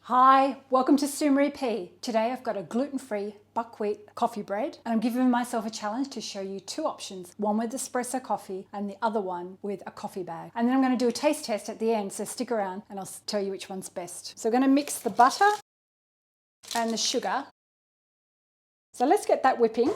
Hi, welcome to Maree P. Today I've got a gluten-free buckwheat coffee bread and I'm giving myself a challenge to show you two options, one with espresso coffee and the other one with a coffee bag. And then I'm going to do a taste test at the end, so stick around and I'll tell you which one's best. So I'm going to mix the butter and the sugar. So let's get that whipping.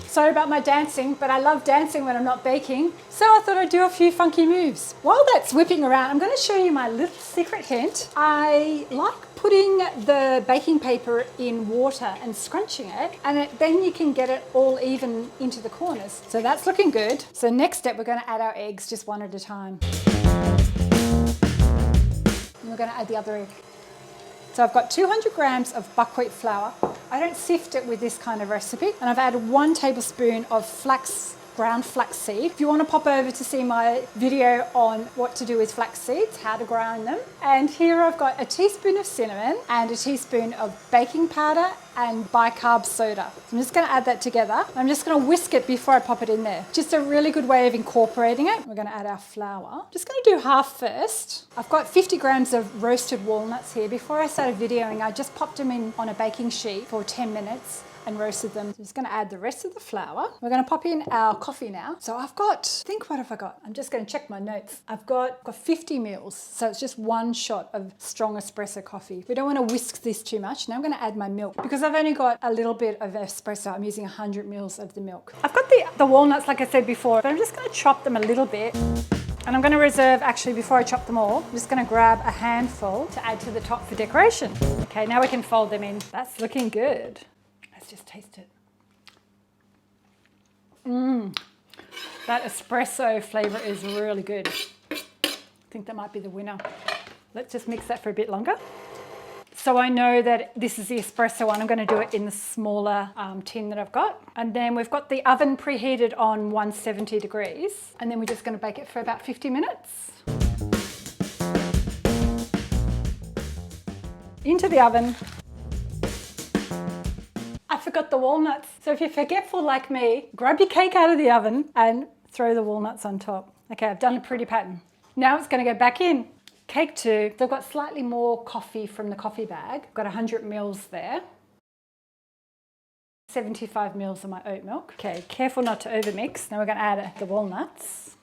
Sorry about my dancing, but I love dancing when I'm not baking, so I thought I'd do a few funky moves. While that's whipping around, I'm going to show you my little secret hint. I like putting the baking paper in water and scrunching it, and then you can get it all even into the corners. So that's looking good. So next step, we're going to add our eggs just one at a time. And we're going to add the other egg. So I've got 200 grams of buckwheat flour. I don't sift it with this kind of recipe. And I've added 1 tablespoon of ground flax seed. If you want to pop over to see my video on what to do with flax seeds, how to grind them. And here I've got a teaspoon of cinnamon and a teaspoon of baking powder and bicarb soda. So I'm just going to add that together. I'm just going to whisk it before I pop it in there. Just a really good way of incorporating it. We're going to add our flour. Just going to do half first. I've got 50 grams of roasted walnuts here. Before I started videoing, I just popped them in on a baking sheet for 10 minutes and roasted them. I'm just going to add the rest of the flour. We're going to pop in our coffee now. So I've got, what have I got? I'm just going to check my notes. I've got 50 mils. So it's just 1 shot of strong espresso coffee. We don't want to whisk this too much. Now I'm going to add my milk. Because I've only got a little bit of espresso, I'm using 100 mils of the milk. I've got the walnuts, like I said before, but I'm just going to chop them a little bit. And I'm going to reserve, actually, before I chop them all, I'm just going to grab a handful to add to the top for decoration. Okay, now we can fold them in. That's looking good. Let's just taste it. That espresso flavour is really good. I think that might be the winner. Let's just mix that for a bit longer. So I know that this is the espresso one. I'm going to do it in the smaller tin that I've got. And then we've got the oven preheated on 170 degrees. And then we're just going to bake it for about 50 minutes. Into the oven. I forgot the walnuts. So if you're forgetful like me, grab your cake out of the oven and throw the walnuts on top. Okay, I've done a pretty pattern. Now it's going to go back in. Cake 2, so I've got slightly more coffee from the coffee bag. I've got 100 mils there. 75 mils of my oat milk. Okay, careful not to overmix. Now we're going to add the walnuts.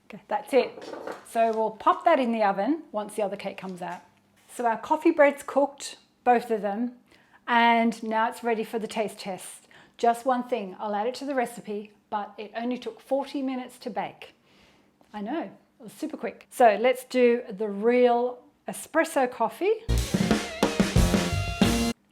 Okay, that's it. So we'll pop that in the oven once the other cake comes out. So our coffee bread's cooked, both of them, and now it's ready for the taste test. Just one thing, I'll add it to the recipe, but it only took 40 minutes to bake. I know, it was super quick. So let's do the real espresso coffee.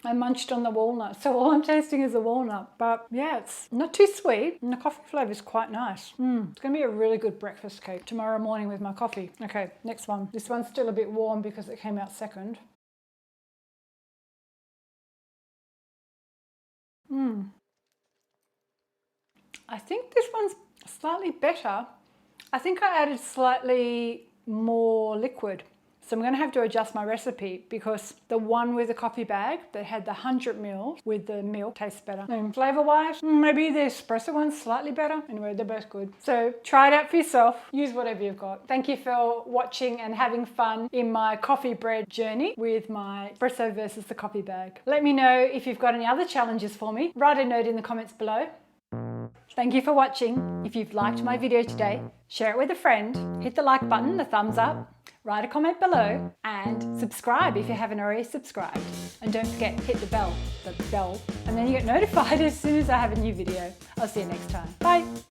I munched on the walnut, so all I'm tasting is the walnut, but yeah, it's not too sweet and the coffee flavour is quite nice. It's gonna be a really good breakfast cake tomorrow morning with my coffee. Okay, next one. This one's still a bit warm because it came out second. I think this one's slightly better. I think I added slightly more liquid. So I'm going to have to adjust my recipe because the one with the coffee bag that had the 100 ml with the milk tastes better. And flavour-wise, maybe the espresso one's slightly better. Anyway, they're both good. So try it out for yourself. Use whatever you've got. Thank you for watching and having fun in my coffee bread journey with my espresso versus the coffee bag. Let me know if you've got any other challenges for me. Write a note in the comments below. Thank you for watching. If you've liked my video today, share it with a friend, hit the like button, the thumbs up, write a comment below, and subscribe if you haven't already subscribed. And don't forget, hit the bell, and then you get notified as soon as I have a new video. I'll see you next time. Bye.